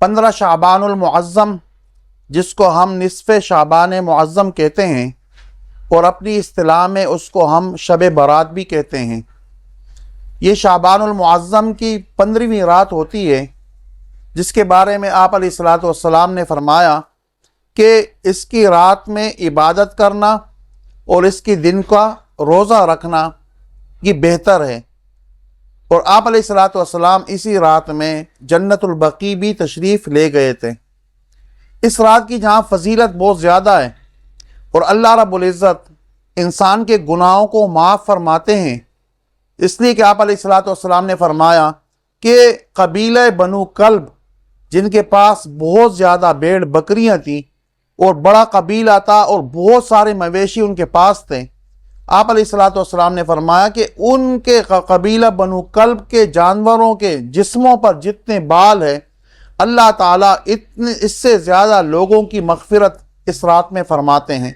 15 شعبان المعظم، جس کو ہم نصف شعبان معظم کہتے ہیں، اور اپنی اصطلاح میں اس کو ہم شب برات بھی کہتے ہیں، یہ شعبان المعظم کی 15ویں رات ہوتی ہے، جس کے بارے میں آپ علیہ الصلوۃ والسلام نے فرمایا کہ اس کی رات میں عبادت کرنا اور اس کی دن کا روزہ رکھنا یہ بہتر ہے۔ اور آپ علیہ الصلوۃ والسلام اسی رات میں جنت البقیع بھی تشریف لے گئے تھے۔ اس رات کی جہاں فضیلت بہت زیادہ ہے اور اللہ رب العزت انسان کے گناہوں کو معاف فرماتے ہیں، اس لیے کہ آپ علیہ الصلوۃ والسلام نے فرمایا کہ قبیلہ بنو کلب، جن کے پاس بہت زیادہ بھیڑ بکریاں تھیں اور بڑا قبیلہ تھا اور بہت سارے مویشی ان کے پاس تھے، آپ علیہ الصلوۃ والسلام نے فرمایا کہ ان کے قبیلہ بنو کلب کے جانوروں کے جسموں پر جتنے بال ہیں، اللہ تعالیٰ اس سے زیادہ لوگوں کی مغفرت اس رات میں فرماتے ہیں۔